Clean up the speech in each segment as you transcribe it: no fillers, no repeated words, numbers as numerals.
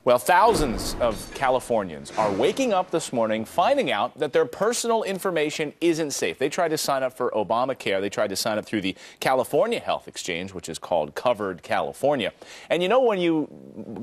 Well, thousands of Californians are waking up this morning finding out that their personal information isn't safe. They tried to sign up for Obamacare. They tried to sign up through the California Health Exchange, which is called Covered California. And you know, when you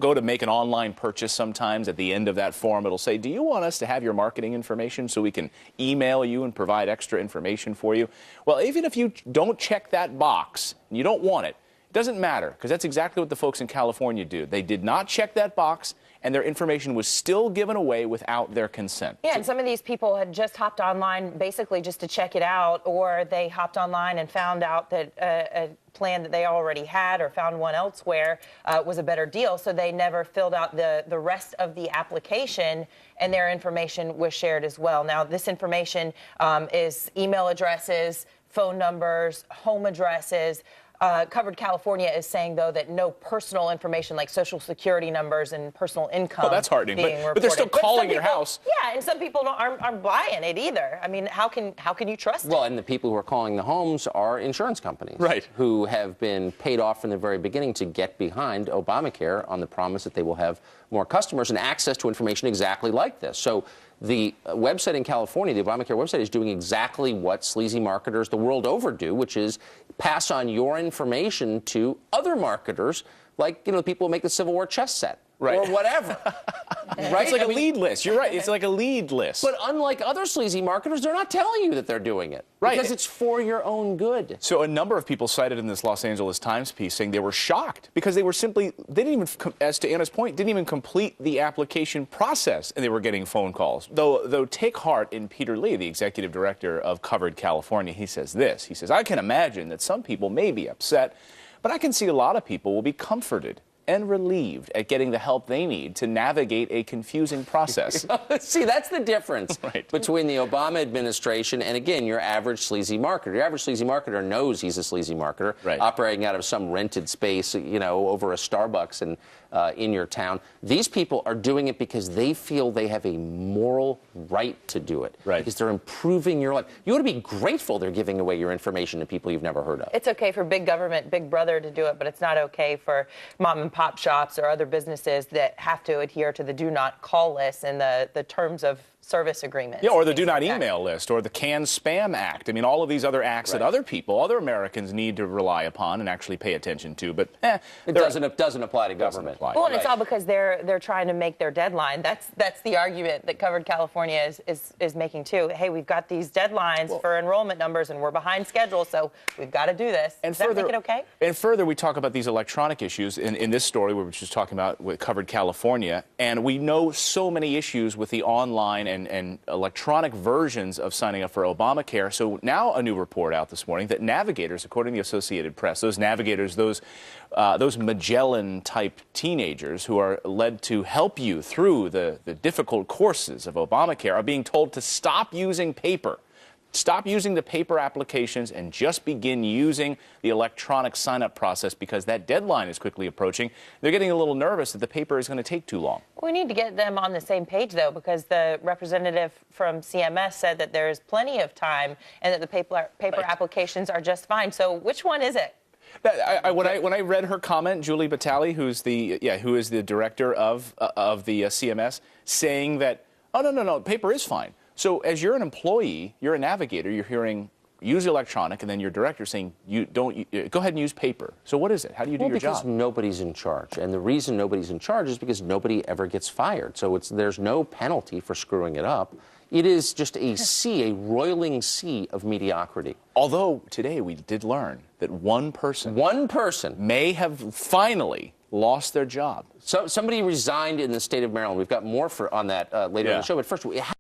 go to make an online purchase, sometimes at the end of that form, it'll say, do you want us to have your marketing information so we can email you and provide extra information for you? Well, even if you don't check that box, and you don't want it, it doesn't matter, because that's exactly what the folks in California do. They did not check that box, and their information was still given away without their consent. Yeah, and some of these people had just hopped online basically just to check it out, or they hopped online and found out that a plan that they already had or found one elsewhere was a better deal, so they never filled out the rest of the application, and their information was shared as well. Now, this information is email addresses, phone numbers, home addresses. Covered California is saying, though, that no personal information like Social Security numbers and personal income. Oh, that's heartening. But they're still calling your house. Yeah, and some people aren't buying it either. I mean, how can you trust it? Well, and the people who are calling the homes are insurance companies, right, who have been paid off from the very beginning to get behind Obamacare on the promise that they will have more customers and access to information exactly like this. So the website in California, the Obamacare website, is doing exactly what sleazy marketers the world over do, which is pass on your information to other marketers, like, you know, the people who make the Civil War chess set. Right. Or whatever. Right? It's like a lead list. You're right. It's like a lead list. But unlike other sleazy marketers, they're not telling you that they're doing it. Right. Because it's for your own good. So a number of people cited in this Los Angeles Times piece saying they were shocked because they were simply, they didn't even, as to Anna's point, didn't even complete the application process, and they were getting phone calls. Though take heart in Peter Lee, the executive director of Covered California. He says this. He says, I can imagine that some people may be upset, but I can see a lot of people will be comforted and relieved at getting the help they need to navigate a confusing process. See, that's the difference right. between the Obama administration and, again, your average sleazy marketer. Your average sleazy marketer knows he's a sleazy marketer, right, operating out of some rented space, you know, over a Starbucks in your town. These people are doing it because they feel they have a moral right to do it, right, because they're improving your life. You ought to be grateful they're giving away your information to people you've never heard of. It's okay for big government, big brother to do it, but it's not okay for mom and pop shops or other businesses that have to adhere to the do not call list and the terms of service agreements. Yeah, or the do not email list, or the canned spam act. I mean, all of these other acts that other people, other Americans need to rely upon and actually pay attention to. But it doesn't apply to government. Well, and it's all because they're trying to make their deadline. That's the argument that Covered California is making too. Hey, we've got these deadlines for enrollment numbers, and we're behind schedule, so we've got to do this. And Does that make it okay? And further, we talk about these electronic issues in this story we were just talking about with Covered California, and we know so many issues with the online and electronic versions of signing up for Obamacare. So now a new report out this morning that navigators, according to the Associated Press, those navigators, those Magellan-type teenagers who are led to help you through the difficult courses of Obamacare, are being told to stop using paper. Stop using the paper applications and just begin using the electronic sign-up process, because that deadline is quickly approaching. They're getting a little nervous that the paper is going to take too long. We need to get them on the same page, though, because the representative from CMS said that there is plenty of time and that the paper applications are just fine. So which one is it? When I read her comment, Julie Batali, who is the director of the CMS, saying that, oh, no, paper is fine. So as you're an employee, you're a navigator, you're hearing use electronic, and then your director saying go ahead and use paper. So what is it? How do you do your job? Because nobody's in charge, and the reason nobody's in charge is because nobody ever gets fired. So there's no penalty for screwing it up. It is just a roiling sea of mediocrity. Although today we did learn that one person may have finally lost their job. So somebody resigned in the state of Maryland. We've got more on that later in the show. But first,